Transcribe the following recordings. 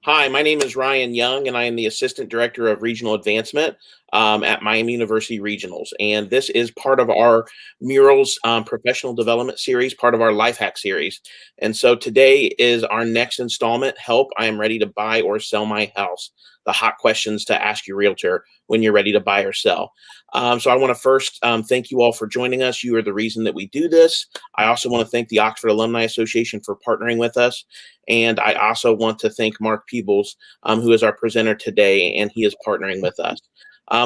Hi, my name is Ryan Young, and I am the Assistant Director of Regional Advancement at Miami University Regionals. And this is part of our MURALS professional development series, part of our Life Hack series. And so today is our next installment, Help, I am ready to buy or sell my house. The hot questions to ask your realtor when you're ready to buy or sell. So I want to first thank you all for joining us. You are the reason that we do this. I also want to thank the Oxford Alumni Association for partnering with us. And I also want to thank Mark Peebles, who is our presenter today, and he is partnering with us.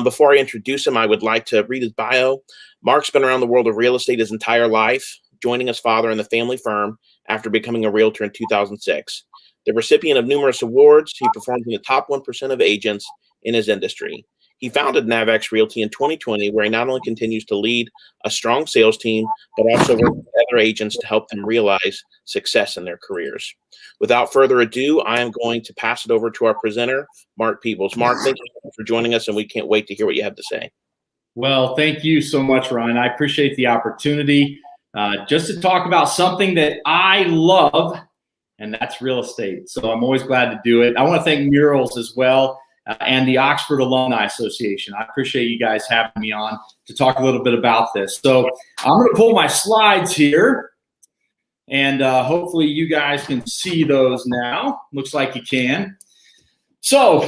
Before I introduce him, I would like to read his bio. Mark's been around the world of real estate his entire life, joining his father in the family firm after becoming a realtor in 2006. The recipient of numerous awards, he performs in the top 1% of agents in his industry. He founded NavX Realty in 2020, where he not only continues to lead a strong sales team, but also works with other agents to help them realize success in their careers. Without further ado, I am going to pass it over to our presenter, Mark Peebles. Mark, thank you for joining us, and we can't wait to hear what you have to say. Well, thank you so much, Ryan. I appreciate the opportunity just to talk about something that I love, and that's real estate. So I'm always glad to do it. I want to thank MURALS as well. And the Oxford Alumni Association. I appreciate you guys having me on to talk a little bit about this. So I'm going to pull my slides here, and hopefully you guys can see those now. Looks like you can. So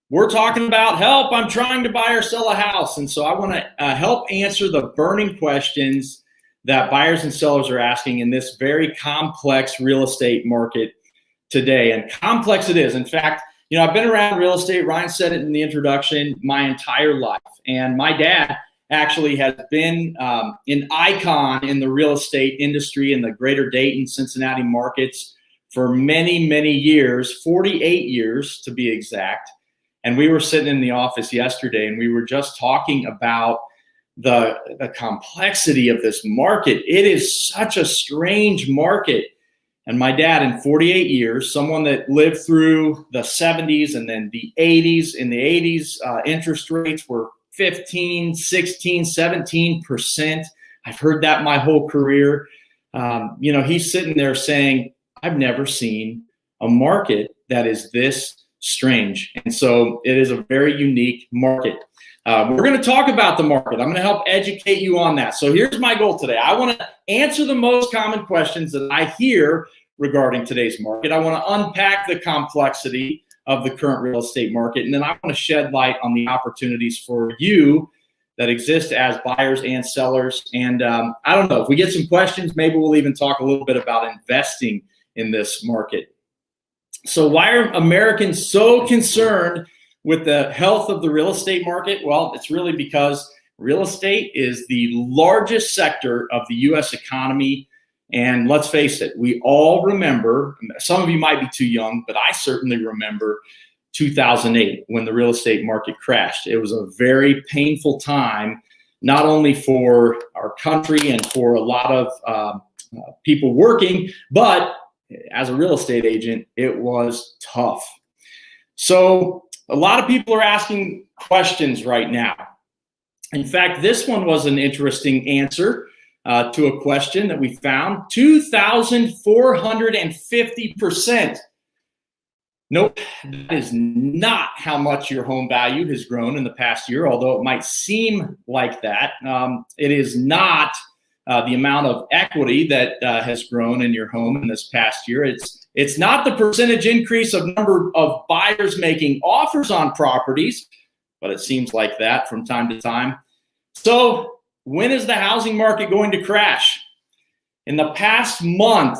we're talking about help. I'm trying to buy or sell a house. And so I want to help answer the burning questions that buyers and sellers are asking in this very complex real estate market today. And complex it is. In fact, you know, I've been around real estate, Ryan said it in the introduction, my entire life. And my dad actually has been an icon in the real estate industry in the greater Dayton, Cincinnati markets for many, many years, 48 years to be exact. And we were sitting in the office yesterday and we were just talking about the complexity of this market. It is such a strange market. And my dad, in 48 years, someone that lived through the 70s and then the 80s. In the 80s, interest rates were 15, 16, 17%. I've heard that my whole career. You know, he's sitting there saying, I've never seen a market that is this strange. And so it is a very unique market. We're going to talk about the market. I'm going to help educate you on that. So here's my goal today. I want to answer the most common questions that I hear regarding today's market. I want to unpack the complexity of the current real estate market. And then I want to shed light on the opportunities for you that exist as buyers and sellers. And I don't know, if we get some questions, maybe we'll even talk a little bit about investing in this market. So why are Americans so concerned with the health of the real estate market? Well, it's really because real estate is the largest sector of the U.S. economy. And let's face it, we all remember, some of you might be too young, but I certainly remember 2008 when the real estate market crashed. It was a very painful time, not only for our country and for a lot of people working, but as a real estate agent, it was tough. So a lot of people are asking questions right now. In fact, this one was an interesting answer to a question that we found. 2,450%. Nope, that is not how much your home value has grown in the past year, although it might seem like that. It is not the amount of equity that has grown in your home in this past year. It's not the percentage increase of number of buyers making offers on properties, but it seems like that from time to time. So when is the housing market going to crash? In the past month,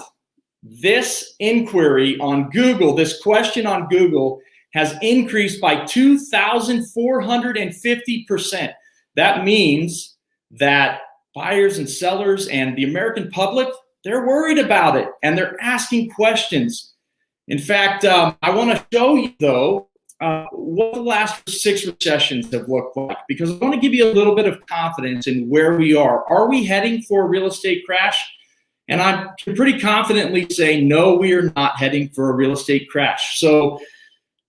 this inquiry on Google, this question on Google has increased by 2,450%. That means that buyers and sellers and the American public, they're worried about it and they're asking questions. In fact, I want to show you, though, what the last 6 recessions have looked like, because I want to give you a little bit of confidence in where we are. Are we heading for a real estate crash? And I can pretty confidently say, no, we are not heading for a real estate crash. So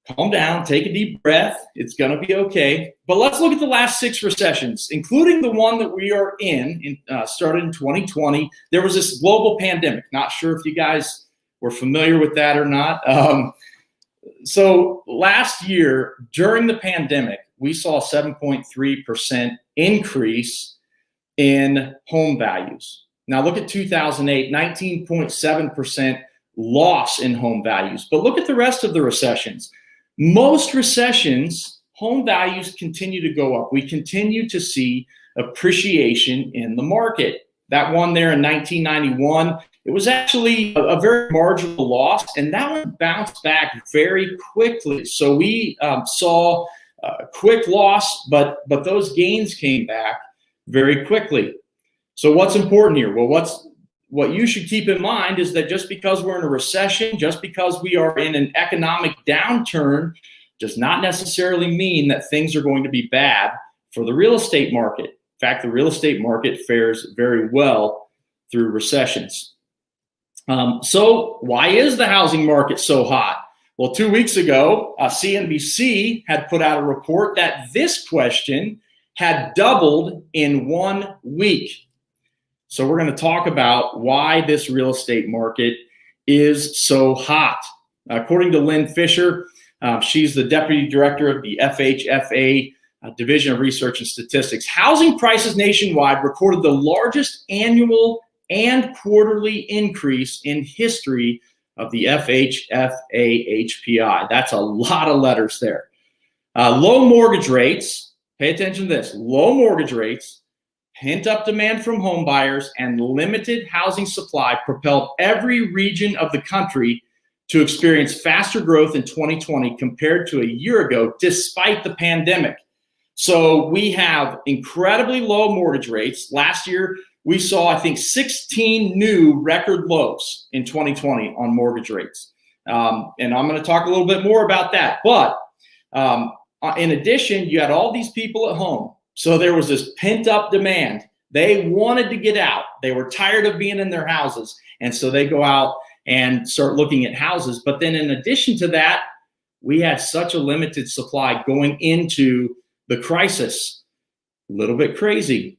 calm down, take a deep breath. It's going to be okay. But let's look at the last 6 recessions, including the one that we are in started in 2020. There was this global pandemic. Not sure if you guys were familiar with that or not. So last year during the pandemic, we saw a 7.3% increase in home values. Now look at 2008, 19.7% loss in home values. But look at the rest of the recessions. Most recessions, home values continue to go up. We continue to see appreciation in the market. That one there in 1991, it was actually a very marginal loss, and that one bounced back very quickly. So we saw a quick loss, but those gains came back very quickly. So what's important here? Well, what you should keep in mind is that just because we're in a recession, just because we are in an economic downturn, does not necessarily mean that things are going to be bad for the real estate market. In fact, the real estate market fares very well through recessions. So why is the housing market so hot? Well, 2 weeks ago, CNBC had put out a report that this question had doubled in 1 week. So we're going to talk about why this real estate market is so hot. According to Lynn Fisher, she's the deputy director of the FHFA Division of Research and Statistics. Housing prices nationwide recorded the largest annual and quarterly increase in history of the FHFA HPI. That's a lot of letters there. Low mortgage rates, pay attention to this, low mortgage rates, pent-up demand from home buyers, and limited housing supply propelled every region of the country to experience faster growth in 2020 compared to a year ago, despite the pandemic. So we have incredibly low mortgage rates. Last year, we saw, I think, 16 new record lows in 2020 on mortgage rates. And I'm going to talk a little bit more about that. But in addition, you had all these people at home. So there was this pent-up demand. They wanted to get out. They were tired of being in their houses. And so they go out and start looking at houses. But then in addition to that, we had such a limited supply going into the crisis. A little bit crazy.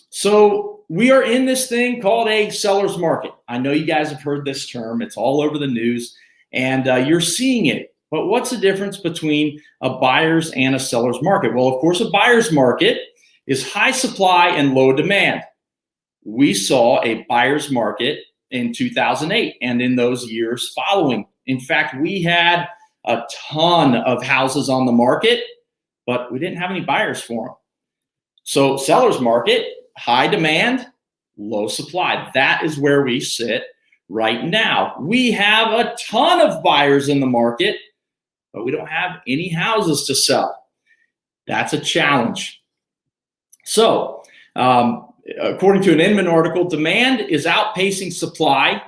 So we are in this thing called a seller's market. I know you guys have heard this term. It's all over the news, and you're seeing it. But what's the difference between a buyer's and a seller's market? Well, of course, a buyer's market is high supply and low demand. We saw a buyer's market in 2008 and in those years following. In fact, we had a ton of houses on the market, but we didn't have any buyers for them. So seller's market, high demand, low supply. That is where we sit right now. We have a ton of buyers in the market, but we don't have any houses to sell. That's a challenge. So according to an Inman article, demand is outpacing supply.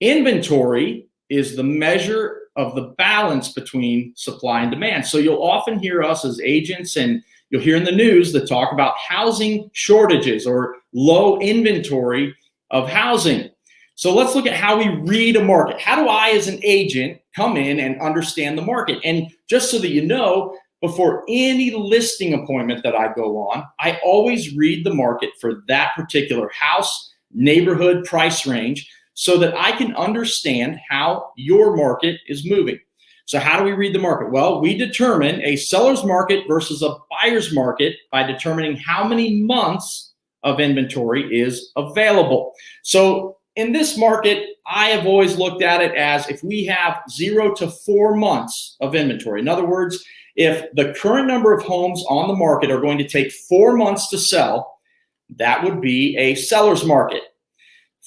Inventory is the measure of the balance between supply and demand. So you'll often hear us as agents, and you'll hear in the news that talk about housing shortages or low inventory of housing. So let's look at how we read a market. How do I, as an agent, come in and understand the market? And just so that you know, before any listing appointment that I go on, I always read the market for that particular house, neighborhood, price range, so that I can understand how your market is moving. So how do we read the market? Well, we determine a seller's market versus a buyer's market by determining how many months of inventory is available. So in this market, I have always looked at it as if we have 0 to 4 months of inventory. In other words, if the current number of homes on the market are going to take 4 months to sell, that would be a seller's market.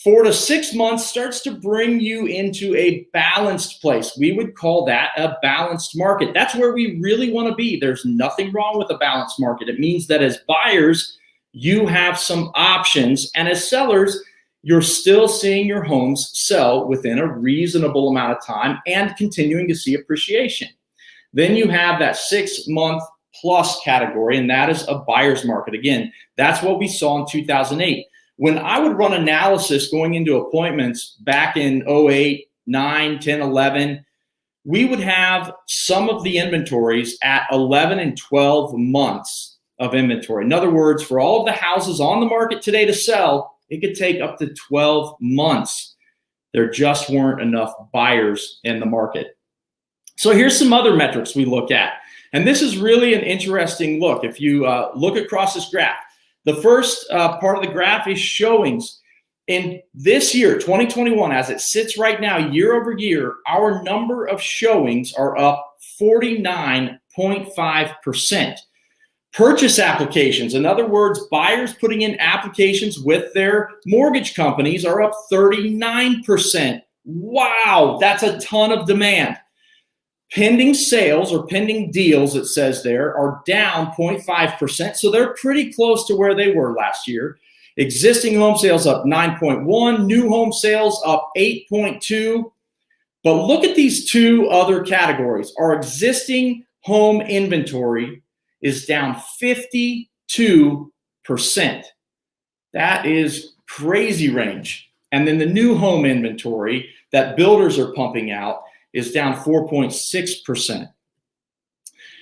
4 to 6 months starts to bring you into a balanced place. We would call that a balanced market. That's where we really want to be. There's nothing wrong with a balanced market. It means that as buyers, you have some options, and as sellers, you're still seeing your homes sell within a reasonable amount of time and continuing to see appreciation. Then you have that 6 month plus category, and that is a buyer's market. Again, that's what we saw in 2008. When I would run analysis going into appointments back in 08, 9, 10, 11, we would have some of the inventories at 11 and 12 months of inventory. In other words, for all of the houses on the market today to sell, it could take up to 12 months. There just weren't enough buyers in the market. So here's some other metrics we look at. And this is really an interesting look. If you look across this graph, the first part of the graph is showings. In this year, 2021, as it sits right now, year over year, our number of showings are up 49.5%. Purchase applications, in other words, buyers putting in applications with their mortgage companies, are up 39%. Wow, that's a ton of demand. Pending sales or pending deals, it says there, are down 0.5%. So they're pretty close to where they were last year. Existing home sales up 9.1, new home sales up 8.2. But look at these two other categories. Our existing home inventory is down 52%. That is crazy range. And then the new home inventory that builders are pumping out is down 4.6%.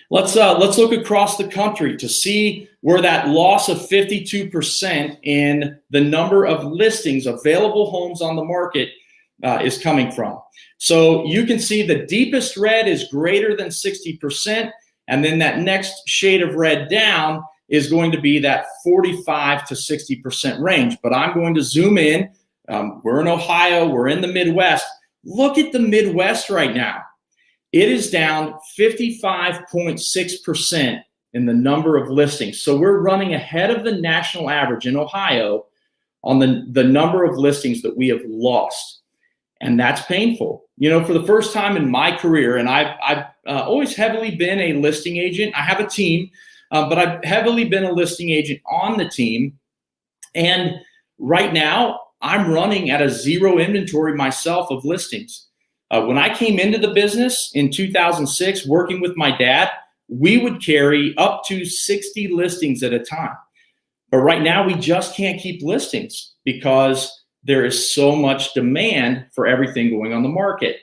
Let's look across the country to see where that loss of 52% in the number of listings, available homes on the market, is coming from. So you can see the deepest red is greater than 60%, and then that next shade of red down is going to be that 45 to 60% range. But I'm going to zoom in. We're in Ohio. We're in the Midwest. Look at the Midwest right now. It is down 55.6% in the number of listings. So we're running ahead of the national average in Ohio on the number of listings that we have lost. And that's painful. You know, for the first time in my career, and I've always heavily been a listing agent. I have a team, but I've heavily been a listing agent on the team. And right now, I'm running at a zero inventory myself of listings. When I came into the business in 2006, working with my dad, we would carry up to 60 listings at a time. But right now, we just can't keep listings because there is so much demand for everything going on the market.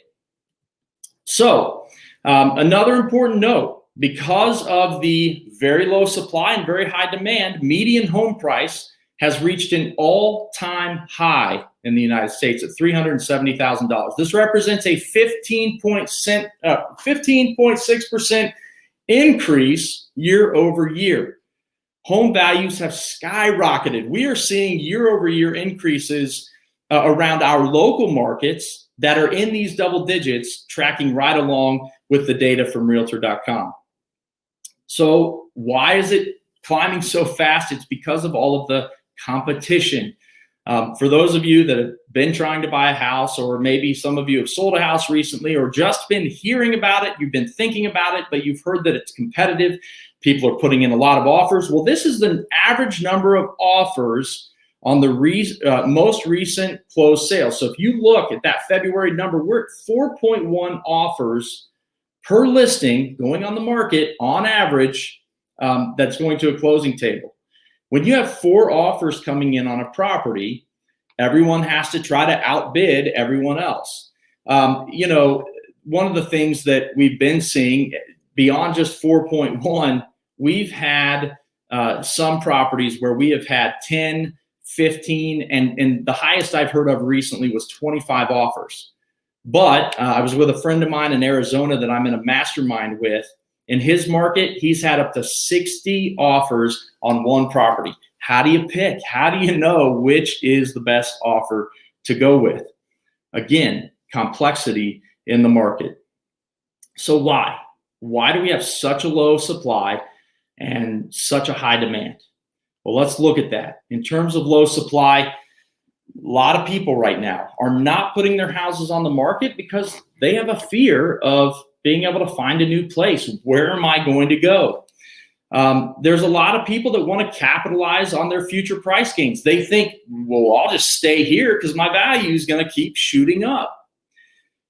So another important note, because of the very low supply and very high demand, median home price has reached an all-time high in the United States at $370,000. This represents a 15.6% increase year over year. Home values have skyrocketed. We are seeing year-over-year increases around our local markets that are in these double digits, tracking right along with the data from realtor.com. So why is it climbing so fast? It's because of all of the competition. For those of you that have been trying to buy a house, or maybe some of you have sold a house recently, or just been hearing about it, you've been thinking about it, but you've heard that it's competitive. People are putting in a lot of offers. Well, this is the average number of offers on the most recent closed sales. So if you look at that February number, we're at 4.1 offers per listing going on the market on average, that's going to a closing table. When you have 4 offers coming in on a property, everyone has to try to outbid everyone else. You know, one of the things that we've been seeing beyond just 4.1, we've had some properties where we have had 10, 15, and the highest I've heard of recently was 25 offers. But I was with a friend of mine in Arizona that I'm in a mastermind with. In his market, he's had up to 60 offers on one property. How do you pick? How do you know which is the best offer to go with? Again, complexity in the market. So why? Why do we have such a low supply and such a high demand? Well, let's look at that. In terms of low supply, a lot of people right now are not putting their houses on the market because they have a fear of being able to find a new place. Where am I going to go? There's a lot of people that want to capitalize on their future price gains. They think, well, I'll just stay here because my value is going to keep shooting up.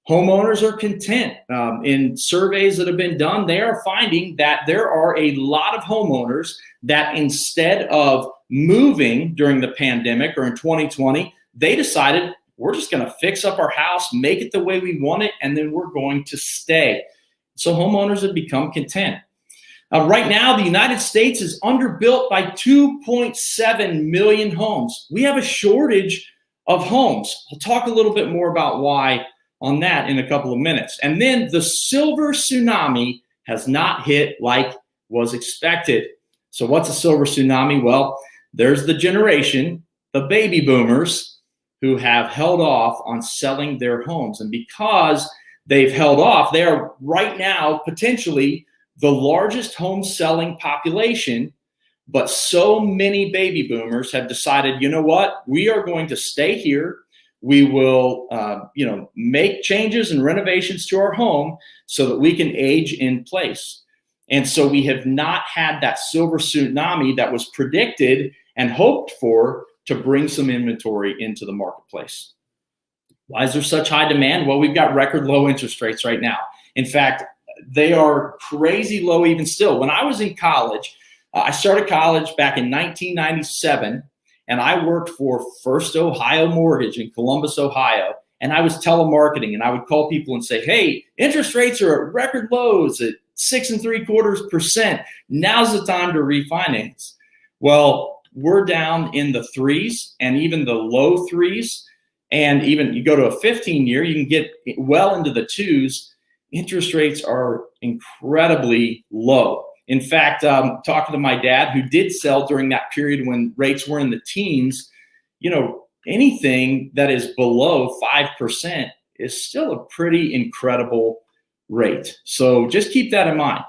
Homeowners are content. In surveys that have been done, they are finding that there are a lot of homeowners that instead of moving during the pandemic or in 2020, they decided, we're just going to fix up our house, make it the way we want it, and then we're going to stay. So homeowners have become content. Right now, the United States is underbuilt by 2.7 million homes. We have a shortage of homes. I'll talk a little bit more about why on that in a couple of minutes. And then the silver tsunami has not hit like was expected. So what's a silver tsunami? Well, there's the generation, the baby boomers, who have held off on selling their homes. And because they've held off, they are right now potentially the largest home selling population. But so many baby boomers have decided, you know what, we are going to stay here. We will, make changes and renovations to our home so that we can age in place. And so we have not had that silver tsunami that was predicted and hoped for to bring some inventory into the marketplace. Why is there such high demand? Well, we've got record low interest rates right now. In fact, they are crazy low even still. When I was in college, I started college back in 1997, and I worked for First Ohio Mortgage in Columbus, Ohio. And I was telemarketing, and I would call people and say, hey, interest rates are at record lows at 6.75%. Now's the time to refinance. Well, we're down in the threes and even the low threes. And even you go to a 15-year, you can get well into the twos. Interest rates are incredibly low. In fact, talking to my dad, who did sell during that period when rates were in the teens, anything that is below 5% is still a pretty incredible rate. So just keep that in mind.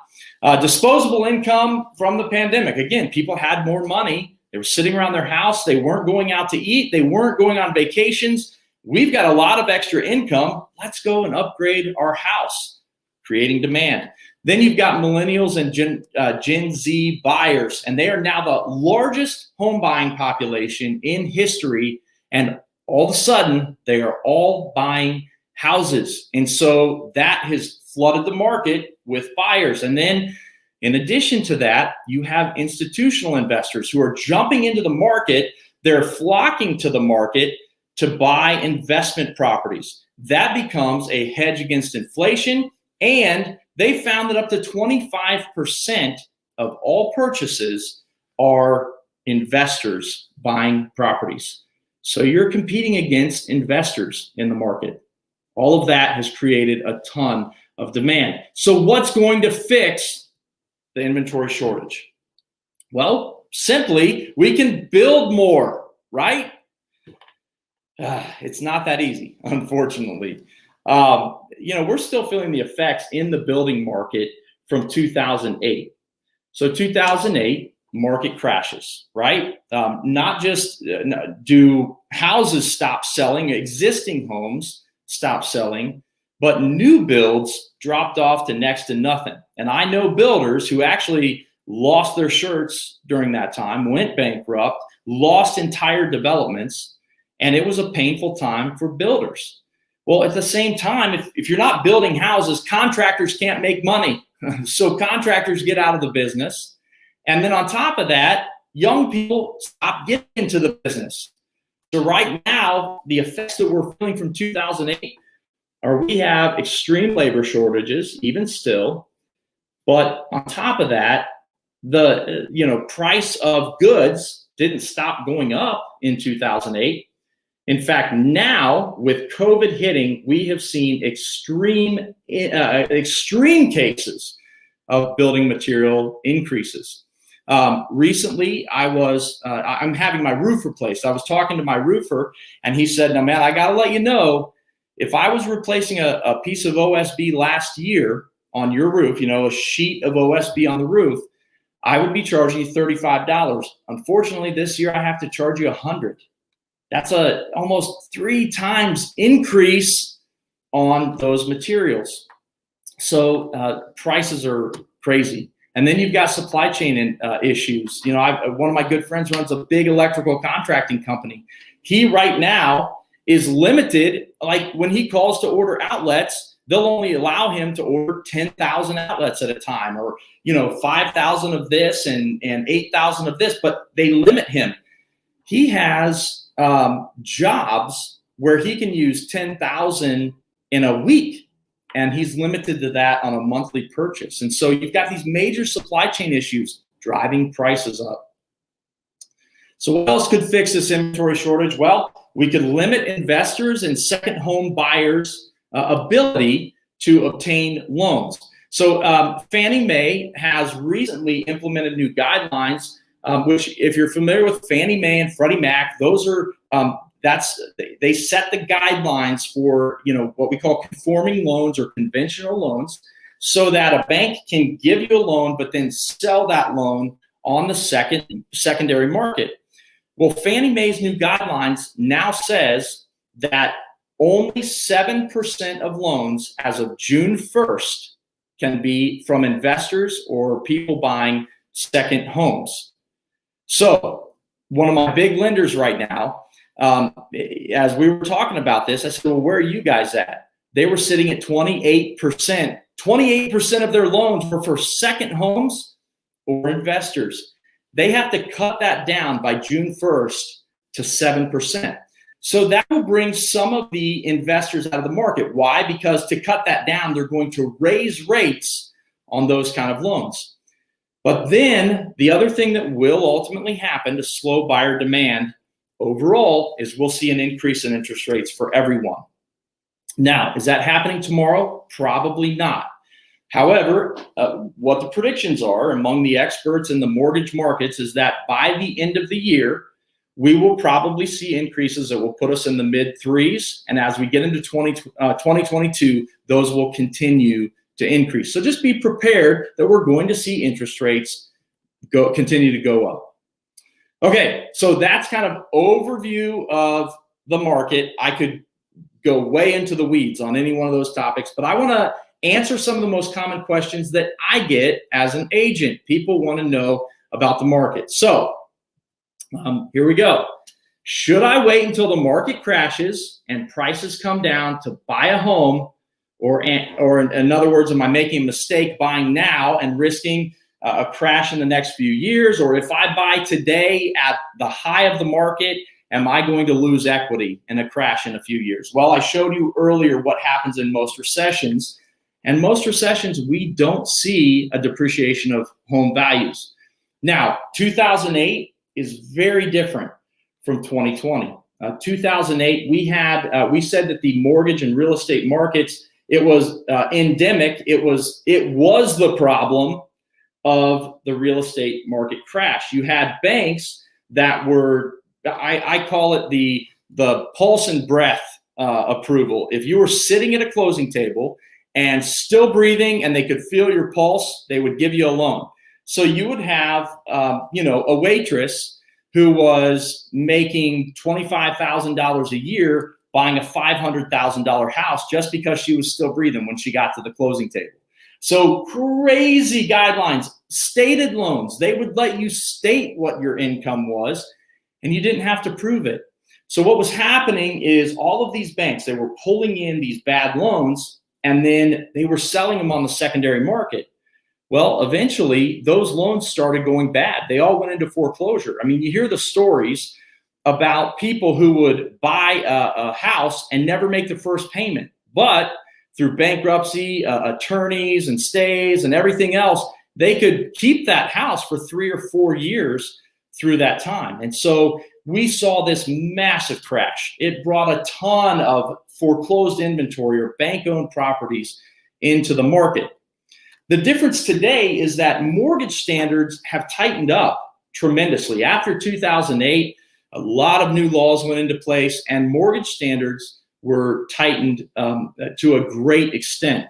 Disposable income from the pandemic. Again, people had more money. They were sitting around their house. They weren't going out to eat. They weren't going on vacations. We've got a lot of extra income. Let's go and upgrade our house, creating demand. Then you've got millennials and Gen Z buyers, and they are now the largest home buying population in history. And all of a sudden, they are all buying houses. And so that has flooded the market with buyers. And then in addition to that, you have institutional investors who are jumping into the market. They're flocking to the market to buy investment properties. That becomes a hedge against inflation. And they found that up to 25% of all purchases are investors buying properties. So you're competing against investors in the market. All of that has created a ton of demand. So what's going to fix the inventory shortage? Well, simply, we can build more, right? It's not that easy, unfortunately. We're still feeling the effects in the building market from 2008. So 2008, market crashes, right? Not just do houses stop selling, existing homes stop selling, but new builds dropped off to next to nothing. And I know builders who actually lost their shirts during that time, went bankrupt, lost entire developments, and it was a painful time for builders. Well, at the same time, if you're not building houses, contractors can't make money. So contractors get out of the business. And then on top of that, young people stop getting into the business. So right now, the effects that we're feeling from 2008 are we have extreme labor shortages, even still. But on top of that, the price of goods didn't stop going up in 2008. In fact, now with COVID hitting, we have seen extreme cases of building material increases. Recently, I'm having my roof replaced. I was talking to my roofer, and he said, "Now, man, I got to let you know, if I was replacing a piece of OSB last year on your roof, a sheet of OSB on the roof, I would be charging you $35. Unfortunately, this year I have to charge you $100. That's a almost 3 times increase on those materials. So prices are crazy. And then you've got supply chain issues. One of my good friends runs a big electrical contracting company. He right now is limited. Like when he calls to order outlets, they'll only allow him to order 10,000 outlets at a time, or 5,000 of this and 8,000 of this, but they limit him. He has jobs where he can use 10,000 in a week, and he's limited to that on a monthly purchase. And so you've got these major supply chain issues driving prices up. So what else could fix this inventory shortage? Well, we could limit investors and second home buyers ability to obtain loans. So Fannie Mae has recently implemented new guidelines, which, if you're familiar with Fannie Mae and Freddie Mac, those are they set the guidelines for what we call conforming loans or conventional loans, so that a bank can give you a loan but then sell that loan on the secondary market. Well, Fannie Mae's new guidelines now says that only 7% of loans as of June 1st can be from investors or people buying second homes. So one of my big lenders right now, as we were talking about this, I said, well, where are you guys at? They were sitting at 28%. 28% of their loans were for second homes or investors. They have to cut that down by June 1st to 7%. So that will bring some of the investors out of the market. Why? Because to cut that down, they're going to raise rates on those kind of loans. But then the other thing that will ultimately happen to slow buyer demand overall is we'll see an increase in interest rates for everyone. Now, is that happening tomorrow? Probably not. However, what the predictions are among the experts in the mortgage markets is that by the end of the year, we will probably see increases that will put us in the mid threes. And as we get into 2022, those will continue to increase. So just be prepared that we're going to see interest rates continue to go up. Okay, so that's kind of overview of the market. I could go way into the weeds on any one of those topics, but I want to answer some of the most common questions that I get as an agent. People want to know about the market. So here we go. Should I wait until the market crashes and prices come down to buy a home? Or in other words, am I making a mistake buying now and risking a crash in the next few years? Or if I buy today at the high of the market, am I going to lose equity in a crash in a few years? Well, I showed you earlier what happens in most recessions. And most recessions, we don't see a depreciation of home values. Now, 2008 is very different from 2020. 2008, we said that the mortgage and real estate markets, it was endemic. It was the problem of the real estate market crash. You had banks that were, I call it the pulse and breath approval. If you were sitting at a closing table and still breathing and they could feel your pulse, they would give you a loan. So you would have, a waitress who was making $25,000 a year buying a $500,000 house just because she was still breathing when she got to the closing table. So crazy guidelines, stated loans. They would let you state what your income was and you didn't have to prove it. So what was happening is all of these banks, they were pulling in these bad loans and then they were selling them on the secondary market. Well, eventually those loans started going bad. They all went into foreclosure. I mean, you hear the stories about people who would buy a house and never make the first payment, but through bankruptcy, attorneys and stays and everything else, they could keep that house for 3 or 4 years through that time. And so we saw this massive crash. It brought a ton of foreclosed inventory or bank-owned properties into the market. The difference today is that mortgage standards have tightened up tremendously. After 2008, a lot of new laws went into place and mortgage standards were tightened to a great extent.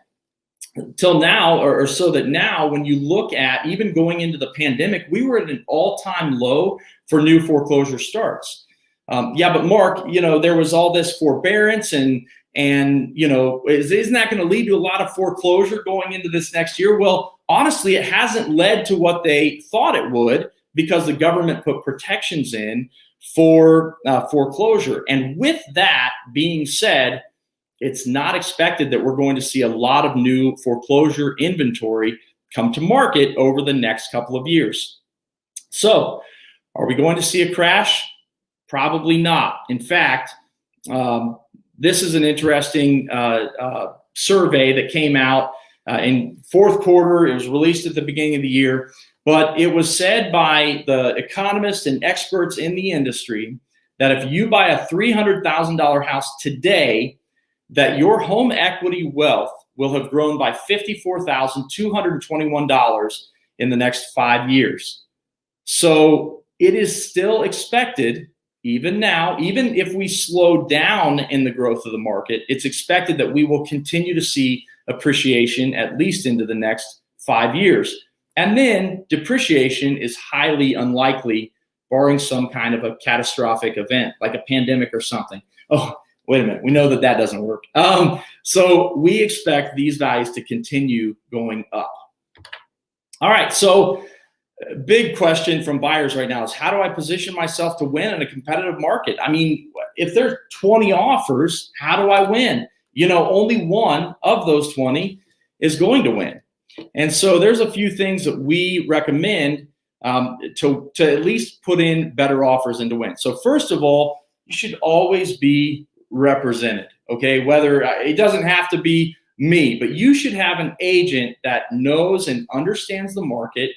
Till now, or so that now, when you look at even going into the pandemic, we were at an all-time low for new foreclosure starts. Yeah, but Mark, there was all this forbearance and isn't that going to lead to a lot of foreclosure going into this next year? Well, honestly, it hasn't led to what they thought it would because the government put protections in for foreclosure. And with that being said, it's not expected that we're going to see a lot of new foreclosure inventory come to market over the next couple of years. So are we going to see a crash? Probably not. In fact, this is an interesting survey that came out in fourth quarter. It was released at the beginning of the year, but it was said by the economists and experts in the industry that if you buy a $300,000 house today, that your home equity wealth will have grown by $54,221 in the next 5 years. So it is still expected, even now, even if we slow down in the growth of the market, it's expected that we will continue to see appreciation at least into the next 5 years. And then depreciation is highly unlikely, barring some kind of a catastrophic event like a pandemic or something. Oh, wait a minute, we know that that doesn't work. So we expect these values to continue going up. All right, so big question from buyers right now is, how do I position myself to win in a competitive market? I mean, if there's 20 offers, how do I win? You know, only one of those 20 is going to win. And so there's a few things that we recommend to at least put in better offers and to win. So first of all, you should always be represented, okay? Whether it doesn't have to be me, but you should have an agent that knows and understands the market,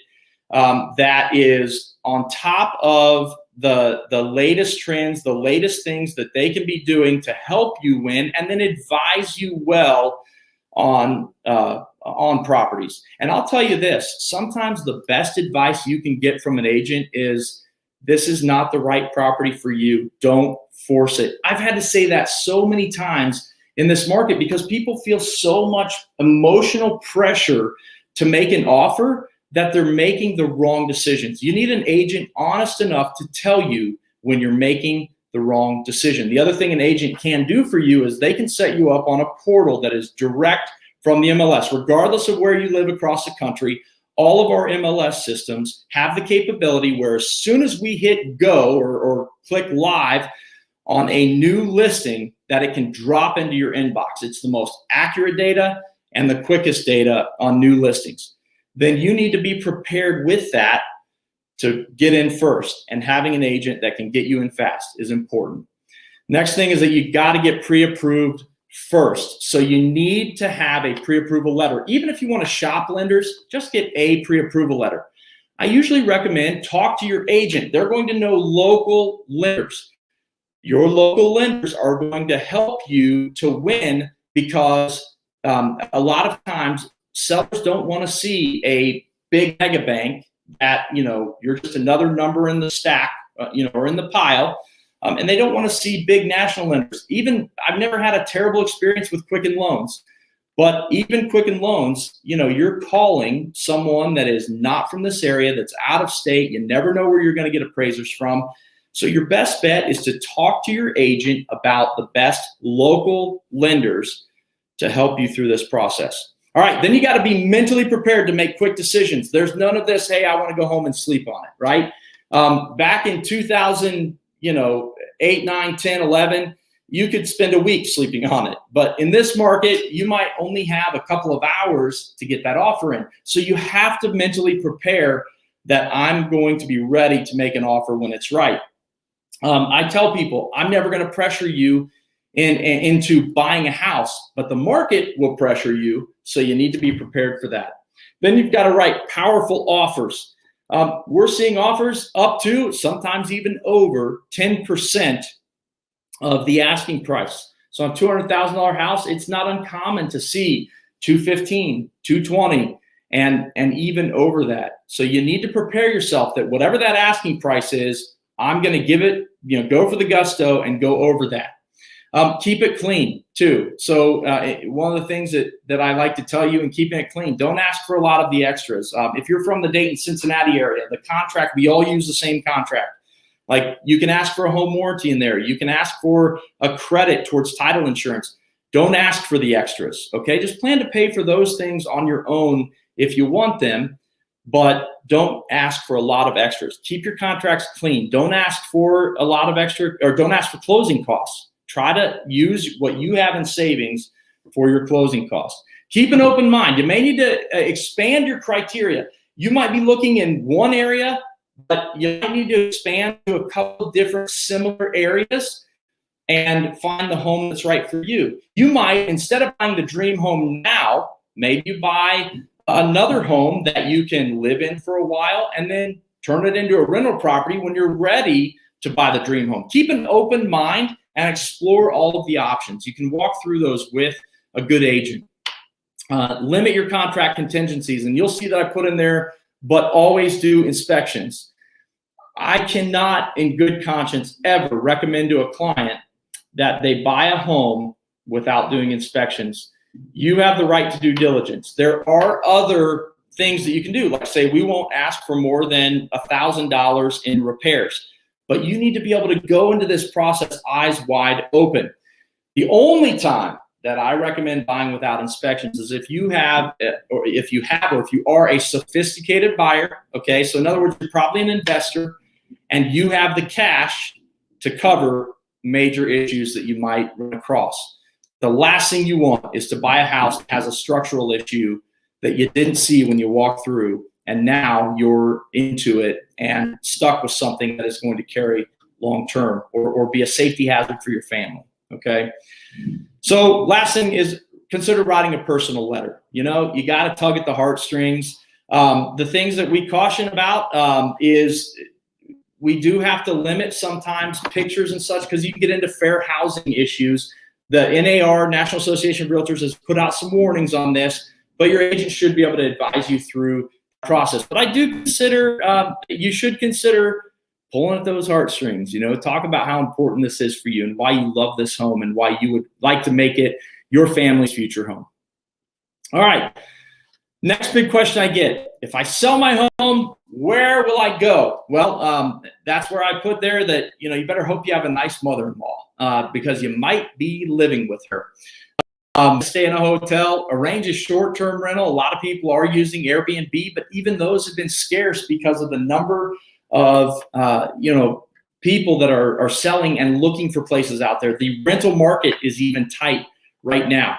that is on top of the latest trends, the latest things that they can be doing to help you win, and then advise you well on properties. And I'll tell you this, sometimes the best advice you can get from an agent is, this is not the right property for you. Don't force it. I've had to say that so many times in this market because people feel so much emotional pressure to make an offer that they're making the wrong decisions. You need an agent honest enough to tell you when you're making the wrong decision. The other thing an agent can do for you is they can set you up on a portal that is direct from the MLS, regardless of where you live across the country. All of our MLS systems have the capability where as soon as we hit go or click live on a new listing, that it can drop into your inbox. It's the most accurate data and the quickest data on new listings. Then you need to be prepared with that to get in first, and having an agent that can get you in fast is important. Next thing is that you got to get pre-approved first. So you need to have a pre-approval letter. Even if you want to shop lenders, just get a pre-approval letter. I usually recommend talk to your agent. They're going to know local lenders. Your local lenders are going to help you to win because a lot of times sellers don't want to see a big mega bank that, you know, you're just another number in the stack, or in the pile. And they don't want to see big national lenders. Even I've never had a terrible experience with Quicken Loans, but even Quicken Loans, you know, you're calling someone that is not from this area, that's out of state. You never know where you're going to get appraisers from. So your best bet is to talk to your agent about the best local lenders to help you through this process. All right, then you got to be mentally prepared to make quick decisions. There's none of this, hey, I want to go home and sleep on it, right? Back in 2008, 9, 10, 11, you could spend a week sleeping on it. But in this market, you might only have a couple of hours to get that offer in. So you have to mentally prepare that I'm going to be ready to make an offer when it's right. I tell people, I'm never going to pressure you into buying a house, but the market will pressure you. So you need to be prepared for that. Then you've got to write powerful offers. We're seeing offers up to, sometimes even over 10% of the asking price. So on a $200,000 house, it's not uncommon to see 215, 220, and even over that. So you need to prepare yourself that whatever that asking price is, I'm going to give it, go for the gusto and go over that. Keep it clean too. So one of the things that I like to tell you in keeping it clean, don't ask for a lot of the extras. If you're from the Dayton, Cincinnati area, the contract, we all use the same contract. Like you can ask for a home warranty in there. You can ask for a credit towards title insurance. Don't ask for the extras, okay? Just plan to pay for those things on your own if you want them, but don't ask for a lot of extras. Keep your contracts clean. Don't ask for a lot of extra, or don't ask for closing costs. Try to use what you have in savings for your closing costs. Keep an open mind. You may need to expand your criteria. You might be looking in one area, but you might need to expand to a couple of different similar areas and find the home that's right for you. You might, instead of buying the dream home now, maybe you buy another home that you can live in for a while and then turn it into a rental property when you're ready to buy the dream home. Keep an open mind and explore all of the options. You can walk through those with a good agent. Limit your contract contingencies, and you'll see that I put in there, but always do inspections. I cannot, in good conscience, ever recommend to a client that they buy a home without doing inspections. You have the right to due diligence. There are other things that you can do, like say we won't ask for more than $1,000 in repairs, but you need to be able to go into this process eyes wide open. The only time that I recommend buying without inspections is if you are a sophisticated buyer. Okay, so in other words, you're probably an investor and you have the cash to cover major issues that you might run across. The last thing you want is to buy a house that has a structural issue that you didn't see when you walked through, and now you're into it and stuck with something that is going to carry long term or be a safety hazard for your family. Okay. So last thing is consider writing a personal letter. You know, you got to tug at the heartstrings. The things that we caution about is we do have to limit sometimes pictures and such because you can get into fair housing issues. The NAR, National Association of Realtors, has put out some warnings on this, but your agent should be able to advise you through the process. But I do consider, you should consider pulling at those heartstrings, you know, talk about how important this is for you and why you love this home and why you would like to make it your family's future home. All right. Next big question I get, if I sell my home, where will I go? Well, that's where I put there that, you know, you better hope you have a nice mother-in-law because you might be living with her. Stay in a hotel, arrange a short-term rental. A lot of people are using Airbnb, but even those have been scarce because of the number of people that are selling and looking for places out there. The rental market is even tight right now.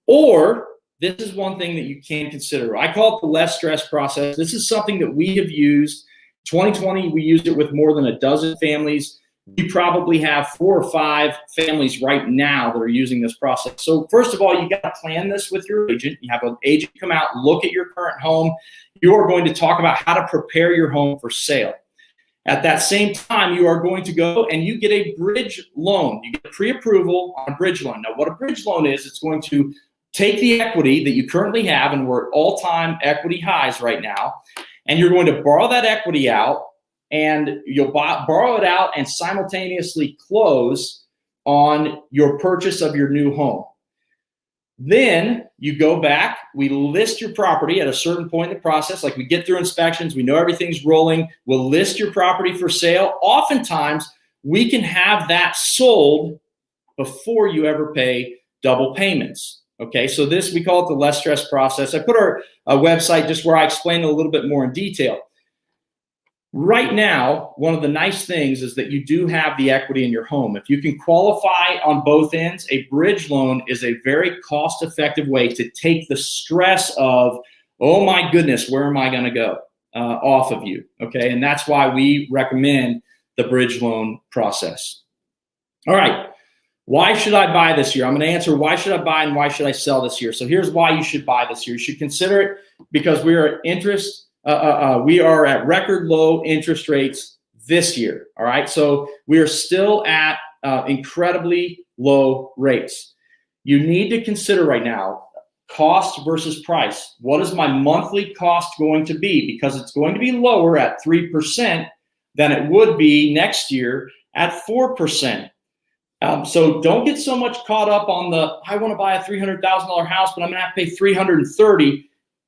Or this is one thing that you can consider. I call it the less stress process. This is something that we have used. 2020, we used it with more than a dozen families. We probably have 4 or 5 families right now that are using this process. So first of all, you got to plan this with your agent. You have an agent come out, look at your current home. You are going to talk about how to prepare your home for sale. At that same time, you are going to go and you get a bridge loan. You get pre-approval on a bridge loan. Now, what a bridge loan is, it's going to take the equity that you currently have, and we're at all-time equity highs right now, and you're going to borrow that equity out, and you'll borrow it out and simultaneously close on your purchase of your new home. Then you go back, we list your property at a certain point in the process, like we get through inspections, we know everything's rolling, we'll list your property for sale. Oftentimes, we can have that sold before you ever pay double payments. Okay, so this, we call it the less stress process. I put our website just where I explain it a little bit more in detail. Right now, one of the nice things is that you do have the equity in your home. If you can qualify on both ends, a bridge loan is a very cost-effective way to take the stress of, oh my goodness, where am I going to go, off of you, okay? And that's why we recommend the bridge loan process. All right, why should I buy this year? I'm going to answer why should I buy and why should I sell this year. So here's why you should buy this year. You should consider it because we are at record low interest rates this year. All right. So we are still at incredibly low rates. You need to consider right now cost versus price. What is my monthly cost going to be? Because it's going to be lower at 3% than it would be next year at 4%. So don't get so much caught up on I want to buy a $300,000 house, but I'm going to have to pay $330,000.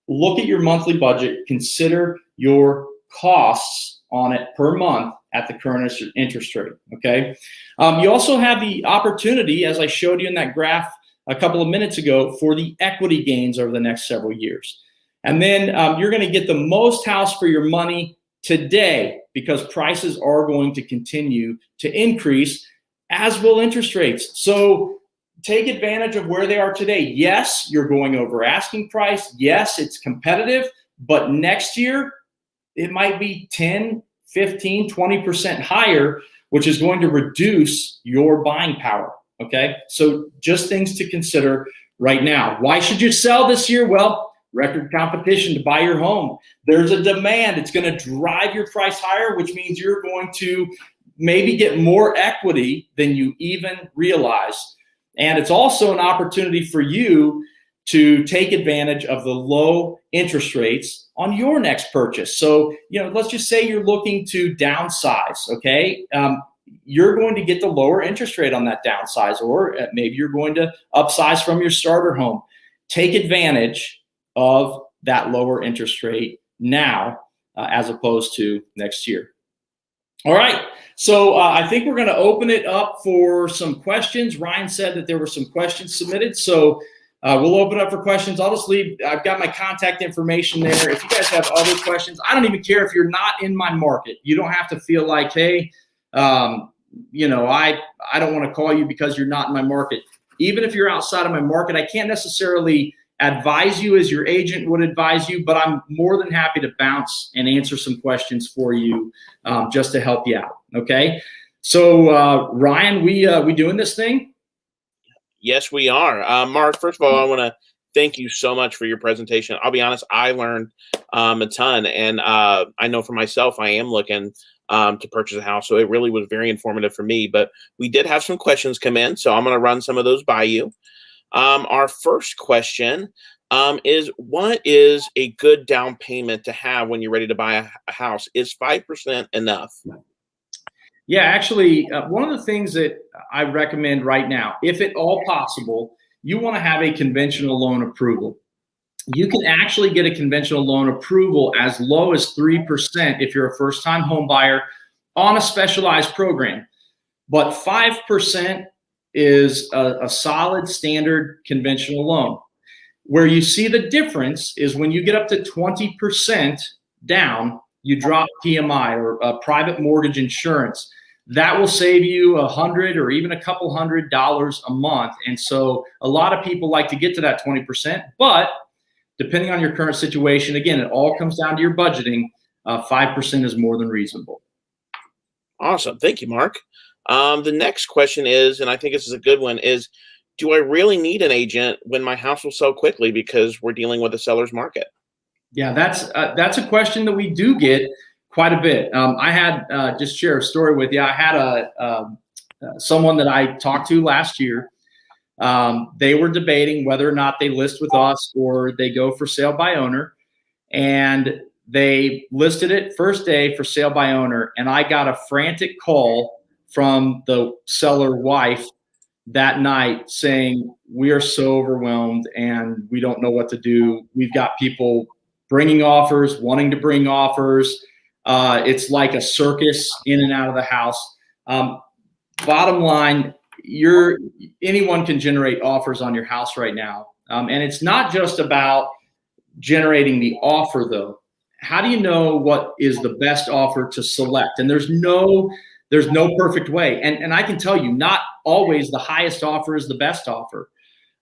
Look at your monthly budget, consider your costs on it per month at the current interest rate, okay? You also have the opportunity, as I showed you in that graph a couple of minutes ago, for the equity gains over the next several years. And then you're gonna get the most house for your money today because prices are going to continue to increase, as will interest rates. So take advantage of where they are today. Yes, you're going over asking price. Yes, it's competitive, but next year it might be 10, 15, 20% higher, which is going to reduce your buying power, okay? So just things to consider right now. Why should you sell this year? Well, record competition to buy your home. There's a demand. It's going to drive your price higher, which means you're going to maybe get more equity than you even realize. And it's also an opportunity for you to take advantage of the low interest rates on your next purchase. So, let's just say you're looking to downsize, okay? You're going to get the lower interest rate on that downsize, or maybe you're going to upsize from your starter home. Take advantage of that lower interest rate now as opposed to next year. All right, so I think we're going to open it up for some questions. Ryan said that there were some questions submitted, so we'll open up for questions. I'll just leave, I've got my contact information there. If you guys have other questions, I don't even care if you're not in my market. You don't have to feel like, hey, I don't want to call you because you're not in my market. Even if you're outside of my market, I can't necessarily advise you as your agent would advise you, but I'm more than happy to bounce and answer some questions for you just to help you out. Okay. So Ryan, we doing this thing? Yes, we are. Mark, first of all, I want to thank you so much for your presentation. I'll be honest, I learned a ton, and I know for myself, I am looking to purchase a house. So it really was very informative for me, but we did have some questions come in. So I'm going to run some of those by you. Our first question is, what is a good down payment to have when you're ready to buy a house? Is 5% enough? Yeah, actually, one of the things that I recommend right now, if at all possible, you want to have a conventional loan approval. You can actually get a conventional loan approval as low as 3% if you're a first-time home buyer on a specialized program. But 5% is a solid standard conventional loan. Where you see the difference is when you get up to 20% down, you drop PMI, or private mortgage insurance. That will save you $100 or even a couple $100 a month. And so a lot of people like to get to that 20%, but depending on your current situation, again, it all comes down to your budgeting. 5% is more than reasonable. Awesome. Thank you, Mark. The next question is, and I think this is a good one, is, do I really need an agent when my house will sell quickly because we're dealing with a seller's market? Yeah, that's a question that we do get quite a bit. I had just share a story with you. I had someone that I talked to last year. They were debating whether or not they list with us or they go for sale by owner, and they listed it first day for sale by owner, and I got a frantic call from the seller wife that night saying, we are so overwhelmed and we don't know what to do. We've got people bringing offers, wanting to bring offers. It's like a circus in and out of the house. Bottom line, anyone can generate offers on your house right now. And it's not just about generating the offer though. How do you know what is the best offer to select? And there's no perfect way. And I can tell you, not always the highest offer is the best offer.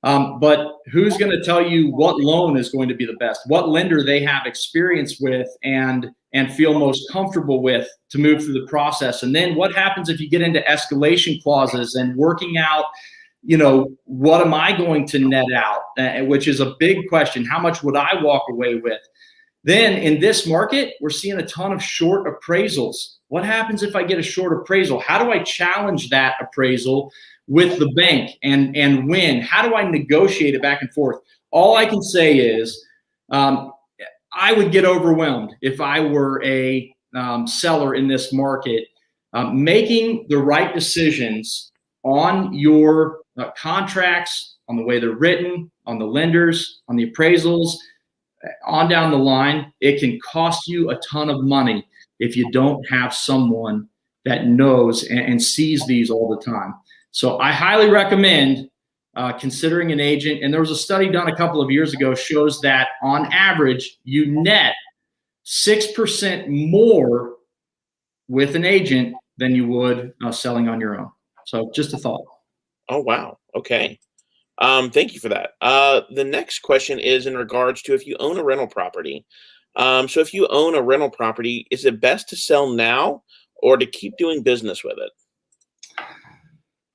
But who's going to tell you what loan is going to be the best, what lender they have experience with and feel most comfortable with to move through the process? And then what happens if you get into escalation clauses and working out, what am I going to net out, which is a big question. How much would I walk away with? Then in this market, we're seeing a ton of short appraisals. What happens if I get a short appraisal? How do I challenge that appraisal with the bank and win? How do I negotiate it back and forth? All I can say is I would get overwhelmed if I were a seller in this market. Making the right decisions on your contracts, on the way they're written, on the lenders, on the appraisals, on down the line, it can cost you a ton of money if you don't have someone that knows and sees these all the time. So I highly recommend considering an agent. And there was a study done a couple of years ago shows that on average, you net 6% more with an agent than you would selling on your own. So just a thought. Oh, wow. Okay. Thank you for that. The next question is in regards to if you own a rental property. So if you own a rental property, is it best to sell now or to keep doing business with it?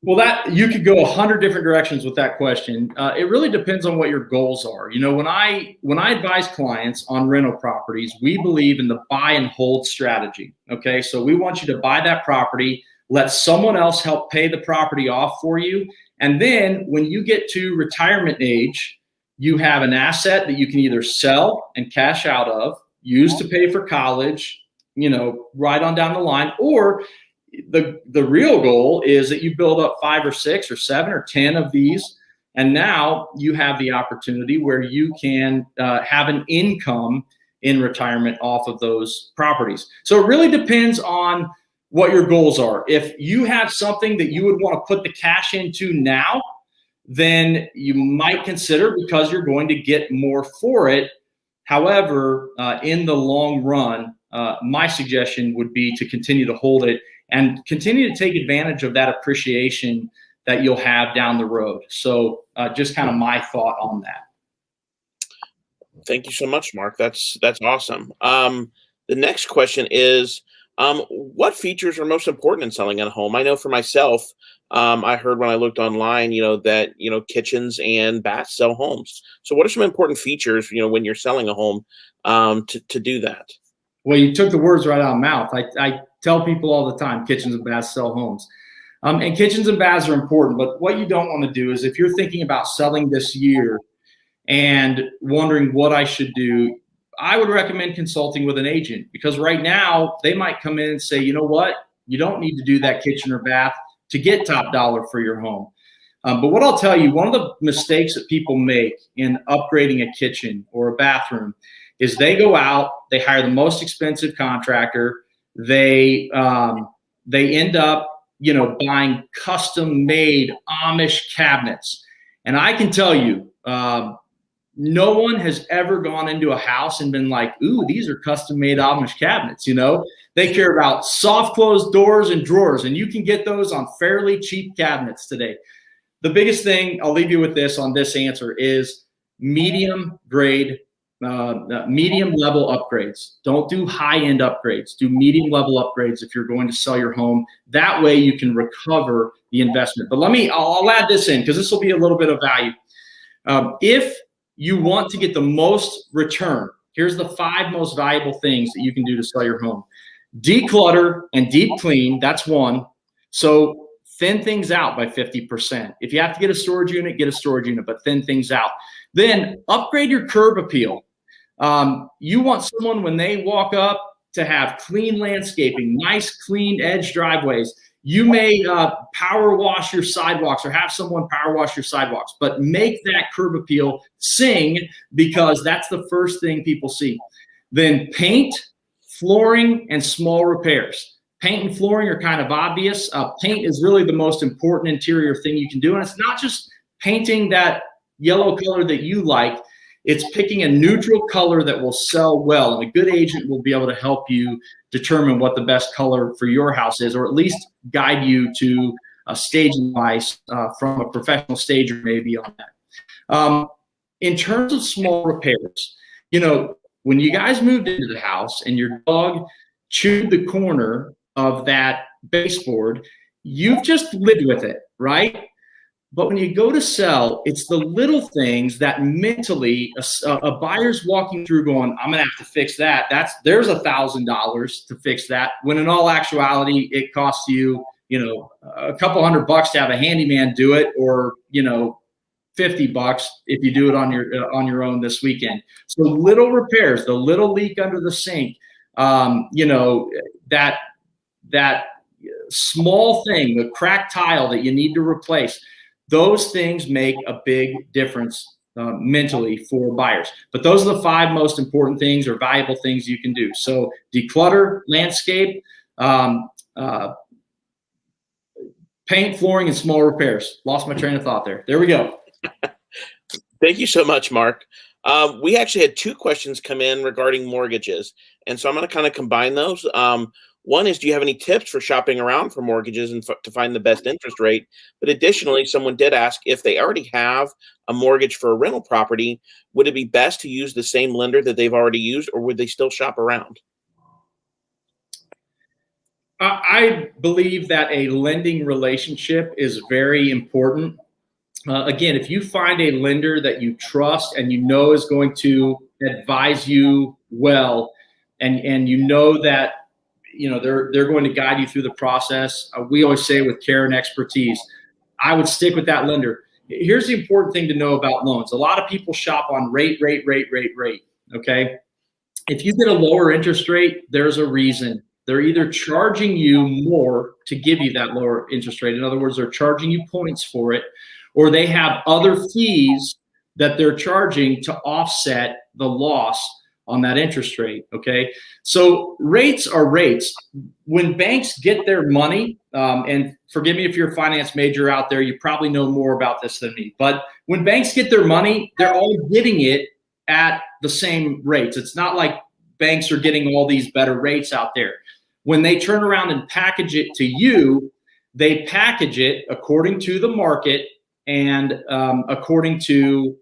Well, that you could go 100 different directions with that question. It really depends on what your goals are. When I advise clients on rental properties, we believe in the buy and hold strategy. Okay, so we want you to buy that property let someone else help pay the property off for you. And then when you get to retirement age, you have an asset that you can either sell and cash out of, use to pay for college, right on down the line, or the real goal is that you build up 5 or 6 or 7 or 10 of these. And now you have the opportunity where you can have an income in retirement off of those properties. So it really depends on what your goals are. If you have something that you would want to put the cash into now, then you might consider, because you're going to get more for it. However, in the long run, my suggestion would be to continue to hold it and continue to take advantage of that appreciation that you'll have down the road. So just kind of my thought on that. Thank you so much, Mark. That's awesome. The next question is, what features are most important in selling a home? I know for myself, I heard when I looked online, that, kitchens and baths sell homes. So what are some important features, when you're selling a home, to do that? Well, you took the words right out of my mouth. I tell people all the time, kitchens and baths sell homes. And kitchens and baths are important, but what you don't want to do is, if you're thinking about selling this year and wondering what I should do, I would recommend consulting with an agent, because right now they might come in and say, you know what, you don't need to do that kitchen or bath to get top dollar for your home. But what I'll tell you, one of the mistakes that people make in upgrading a kitchen or a bathroom is they go out, they hire the most expensive contractor, they end up buying custom made Amish cabinets. And I can tell you, no one has ever gone into a house and been like, ooh, these are custom made Amish cabinets. They care about soft closed doors and drawers, and you can get those on fairly cheap cabinets today. The biggest thing, I'll leave you with this on this answer, is medium level upgrades. Don't do high end upgrades. Do medium level upgrades if you're going to sell your home. That way you can recover the investment. But I'll add this in, because this will be a little bit of value. If you want to get the most return, here's the 5 most valuable things that you can do to sell your home. Declutter and deep clean, that's one. So thin things out by 50%. If you have to get a storage unit, get a storage unit, but thin things out. Then upgrade your curb appeal. You want someone, when they walk up, to have clean landscaping, nice clean edge driveways. You may power wash your sidewalks, or have someone power wash your sidewalks, but make that curb appeal sing, because that's the first thing people see. Then paint, flooring, and small repairs. Paint and flooring are kind of obvious. Paint is really the most important interior thing you can do. And it's not just painting that yellow color that you like. It's picking a neutral color that will sell well. And a good agent will be able to help you determine what the best color for your house is, or at least guide you to a staging advice from a professional stager maybe on that. In terms of small repairs, when you guys moved into the house and your dog chewed the corner of that baseboard, you've just lived with it, right? But when you go to sell, it's the little things that mentally a buyer's walking through going, I'm going to have to fix that. There's $1,000 to fix that. When in all actuality, it costs you, a couple $100 to have a handyman do it, or, $50 if you do it on your own this weekend. So little repairs, the little leak under the sink, that small thing, the cracked tile that you need to replace. Those things make a big difference mentally for buyers. But those are the 5 most important things or valuable things you can do. So declutter, landscape, paint, flooring, and small repairs. Lost my train of thought there. There we go. Thank you so much, Mark. We actually had 2 questions come in regarding mortgages. And so I'm going to kind of combine those. One is, do you have any tips for shopping around for mortgages and to find the best interest rate? But additionally, someone did ask, if they already have a mortgage for a rental property, would it be best to use the same lender that they've already used, or would they still shop around? I believe that a lending relationship is very important. Again, if you find a lender that you trust and is going to advise you well, and that they're going to guide you through the process. We always say with care and expertise, I would stick with that lender. Here's the important thing to know about loans. A lot of people shop on rate. Okay. If you get a lower interest rate, there's a reason. They're either charging you more to give you that lower interest rate. In other words, they're charging you points for it, or they have other fees that they're charging to offset the loss on that interest rate. Okay. So rates are rates. When banks get their money, and forgive me if you're a finance major out there, you probably know more about this than me, but when banks get their money, they're all getting it at the same rates. It's not like banks are getting all these better rates out there. When they turn around and package it to you, they package it according to the market and according to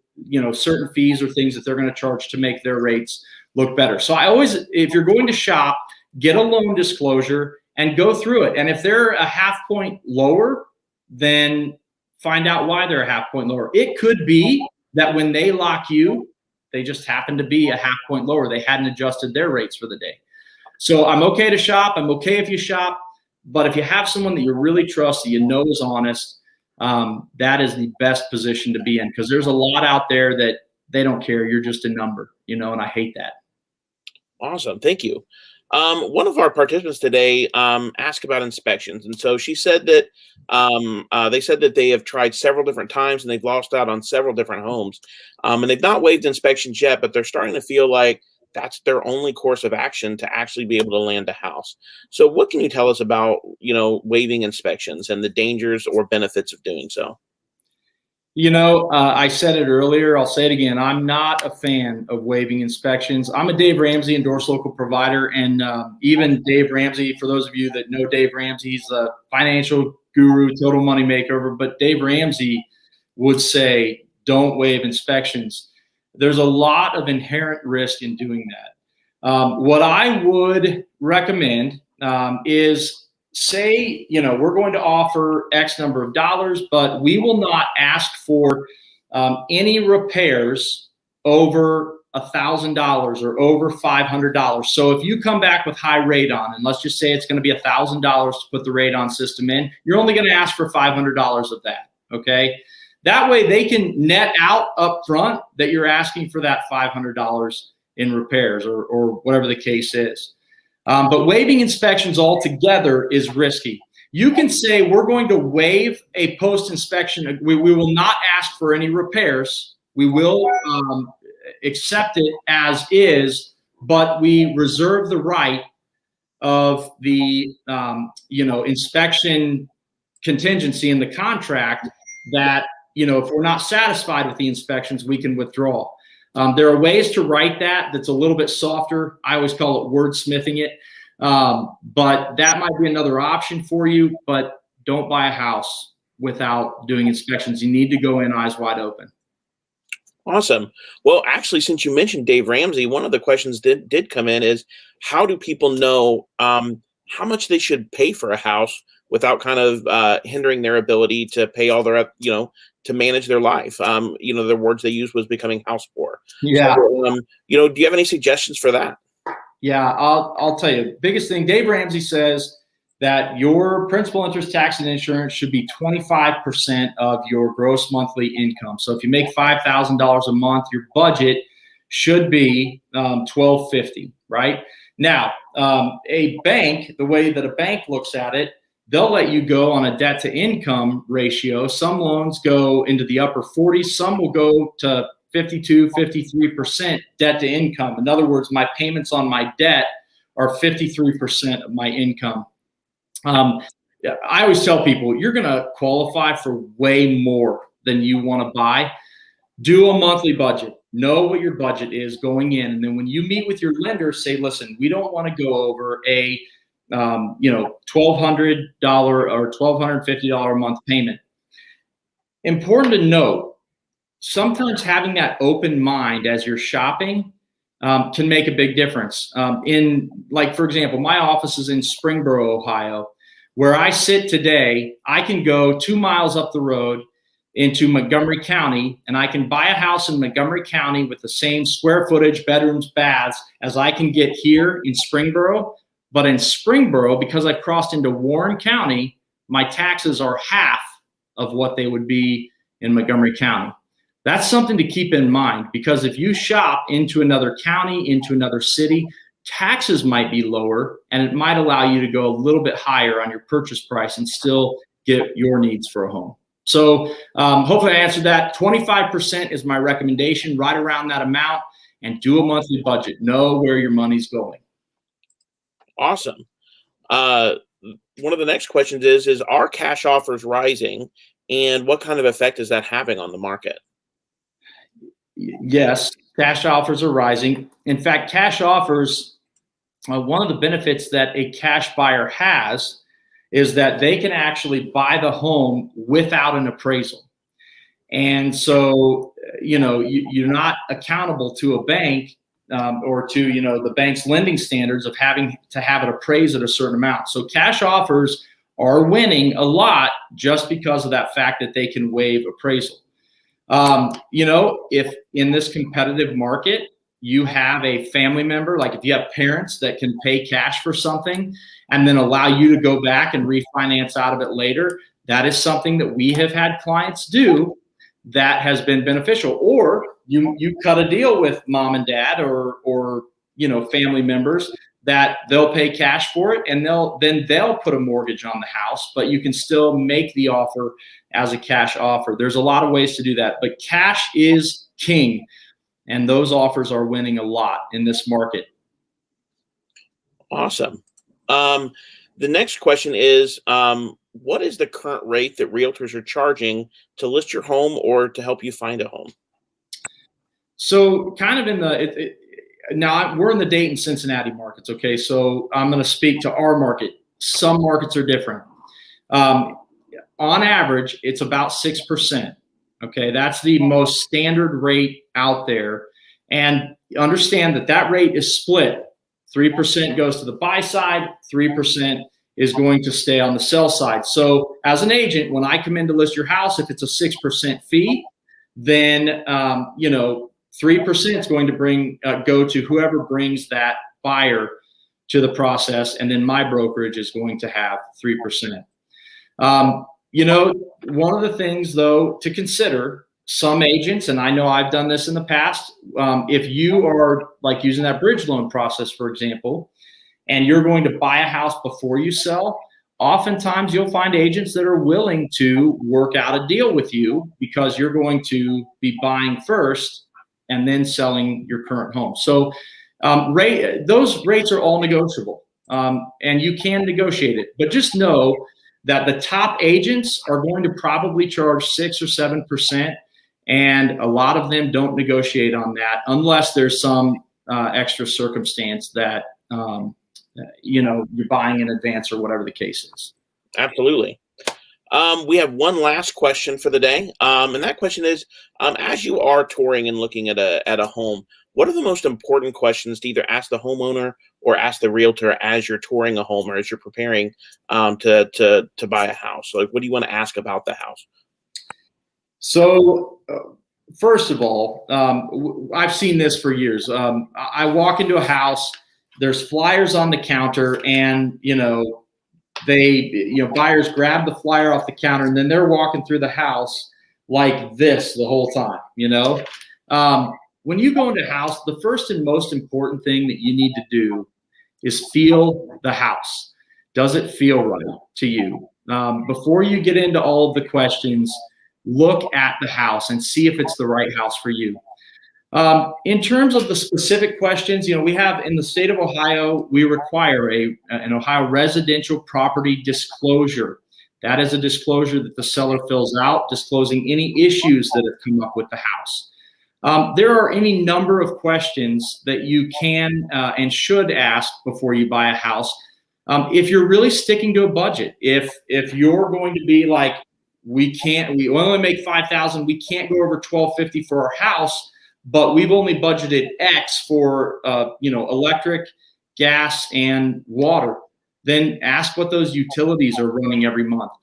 certain fees or things that they're going to charge to make their rates look better. So I always, if you're going to shop, get a loan disclosure and go through it. And if they're a half point lower, then find out why they're a half point lower. It could be that when they lock you, they just happen to be a half point lower. They hadn't adjusted their rates for the day. So I'm okay to shop. I'm okay if you shop. But if you have someone that you really trust, that you know is honest, that is the best position to be in, because there's a lot out there that they don't care. You're just a number, and I hate that. Awesome. Thank you. One of our participants today asked about inspections. And so she said that they said that they have tried several different times and they've lost out on several different homes. And they've not waived inspections yet, but they're starting to feel like that's their only course of action to actually be able to land a house. So what can you tell us about, waiving inspections and the dangers or benefits of doing so? I said it earlier. I'll say it again. I'm not a fan of waiving inspections. I'm a Dave Ramsey endorsed local provider. And even Dave Ramsey, for those of you that know Dave Ramsey, he's a financial guru, total money makeover. But Dave Ramsey would say, don't waive inspections. There's a lot of inherent risk in doing that. What I would recommend is, say, we're going to offer X number of dollars, but we will not ask for any repairs over $1,000 or over $500. So if you come back with high radon, and let's just say it's going to be $1,000 to put the radon system in, you're only going to ask for $500 of that. Okay. That way they can net out up front that you're asking for that $500 in repairs or whatever the case is. But waiving inspections altogether is risky. You can say we're going to waive a post-inspection. We will not ask for any repairs. We will accept it as is, but we reserve the right of the inspection contingency in the contract that, if we're not satisfied with the inspections, we can withdraw. There are ways to write that's a little bit softer. I always call it wordsmithing it. But that might be another option for you, but don't buy a house without doing inspections. You need to go in eyes wide open. Awesome. Well, actually, since you mentioned Dave Ramsey, one of the questions did come in is, how do people know how much they should pay for a house without kind of hindering their ability to pay all their, to manage their life? The words they used was becoming house poor. Yeah. So, do you have any suggestions for that? Yeah, I'll tell you. Biggest thing, Dave Ramsey says that your principal, interest, tax, and insurance should be 25% of your gross monthly income. So if you make $5,000 a month, your budget should be $1,250, right? Now, a bank, the way that a bank looks at it, they'll let you go on a debt to income ratio. Some loans go into the upper 40s. Some will go to 52, 53% debt to income. In other words, my payments on my debt are 53% of my income. I always tell people, you're going to qualify for way more than you want to buy. Do a monthly budget. Know what your budget is going in. And then when you meet with your lender, say, listen, we don't want to go over a $1,200 or $1,250 a month payment. Important to note, sometimes having that open mind as you're shopping can make a big difference. For example, my office is in Springboro, Ohio. Where I sit today, I can go 2 miles up the road into Montgomery County, and I can buy a house in Montgomery County with the same square footage, bedrooms, baths as I can get here in Springboro. But in Springboro, because I crossed into Warren County, my taxes are half of what they would be in Montgomery County. That's something to keep in mind, because if you shop into another county, into another city, taxes might be lower, and it might allow you to go a little bit higher on your purchase price and still get your needs for a home. So hopefully I answered that. 25% is my recommendation, right around that amount, and do a monthly budget. Know where your money's going. Awesome. One of the next questions is are cash offers rising, and what kind of effect is that having on the market? Yes, cash offers are rising. In fact, cash offers, one of the benefits that a cash buyer has is that they can actually buy the home without an appraisal. And so, you're not accountable to a bank or to, the bank's lending standards of having to have it appraised at a certain amount. So cash offers are winning a lot just because of that fact that they can waive appraisal. If in this competitive market, you have a family member, like if you have parents that can pay cash for something and then allow you to go back and refinance out of it later, that is something that we have had clients do that has been beneficial. Or you cut a deal with mom and dad or family members that they'll pay cash for it, and they'll put a mortgage on the house, but you can still make the offer as a cash offer. There's a lot of ways to do that, but cash is king, and those offers are winning a lot in this market. Awesome. The next question is, what is the current rate that realtors are charging to list your home or to help you find a home? So kind of in the, now we're in the Dayton, Cincinnati markets. Okay. So I'm going to speak to our market. Some markets are different. On average, it's about 6%. Okay. That's the most standard rate out there. And understand that rate is split. 3% goes to the buy side, 3% is going to stay on the sell side. So as an agent, when I come in to list your house, if it's a 6% fee, then 3% is going to go to whoever brings that buyer to the process, and then my brokerage is going to have 3%. One of the things though to consider, some agents, and I know I've done this in the past, if you are like using that bridge loan process, for example, and you're going to buy a house before you sell, oftentimes you'll find agents that are willing to work out a deal with you because you're going to be buying first and then selling your current home. So those rates are all negotiable, and you can negotiate it, but just know that the top agents are going to probably charge 6 or 7%. And a lot of them don't negotiate on that unless there's some extra circumstance that, you're buying in advance or whatever the case is. Absolutely. We have one last question for the day. And that question is, as you are touring and looking at a home, what are the most important questions to either ask the homeowner or ask the realtor as you're touring a home or as you're preparing to buy a house? Like, what do you want to ask about the house? So first of all, I've seen this for years. I walk into a house, there's flyers on the counter, and buyers grab the flyer off the counter and then they're walking through the house like this the whole time. When you go into a house, the first and most important thing that you need to do is feel the house. Does it feel right to you? Before you get into all of the questions, look at the house and see if it's the right house for you. In terms of the specific questions, we have in the state of Ohio, we require an Ohio residential property disclosure. That is a disclosure that the seller fills out, disclosing any issues that have come up with the house. There are any number of questions that you can and should ask before you buy a house. If you're really sticking to a budget, if you're going to be like, we only make $5,000, we can't go over $1,250 for our house, but we've only budgeted X for electric, gas, and water, then ask what those utilities are running every month.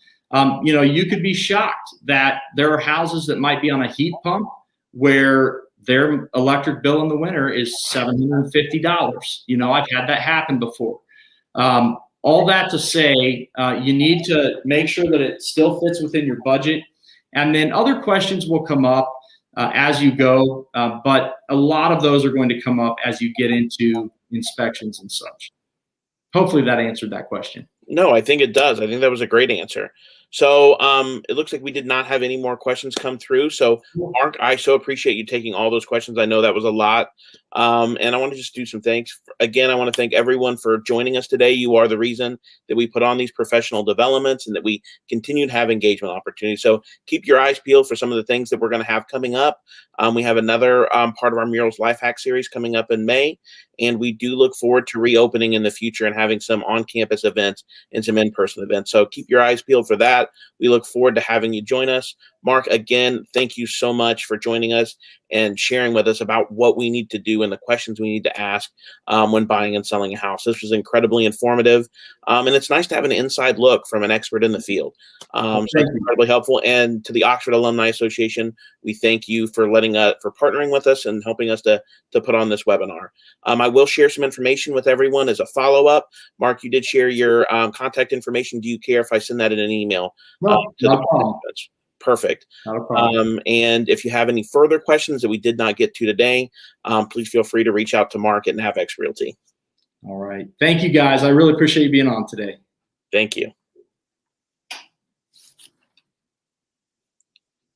You could be shocked that there are houses that might be on a heat pump where their electric bill in the winter is $750. I've had that happen before. All that to say, you need to make sure that it still fits within your budget. And then other questions will come up as you go, but a lot of those are going to come up as you get into inspections and such. Hopefully that answered that question. No, I think it does. I think that was a great answer. So it looks like we did not have any more questions come through. So Mark, I so appreciate you taking all those questions. I know that was a lot. And I want to just do some thanks. Again, I want to thank everyone for joining us today. You are the reason that we put on these professional developments and that we continue to have engagement opportunities. So keep your eyes peeled for some of the things that we're going to have coming up. We have another part of our Murals Life Hack series coming up in May. And we do look forward to reopening in the future and having some on-campus events and some in-person events. So keep your eyes peeled for that. We look forward to having you join us. Mark, again, thank you so much for joining us and sharing with us about what we need to do and the questions we need to ask when buying and selling a house. This was incredibly informative. And it's nice to have an inside look from an expert in the field. So it's incredibly helpful. And to the Oxford Alumni Association, we thank you for for partnering with us and helping us to put on this webinar. I will share some information with everyone as a follow-up. Mark, you did share your contact information. Do you care if I send that in an email to the participants? Perfect. And if you have any further questions that we did not get to today, please feel free to reach out to Mark at NavX Realty. All right. Thank you, guys. I really appreciate you being on today. Thank you.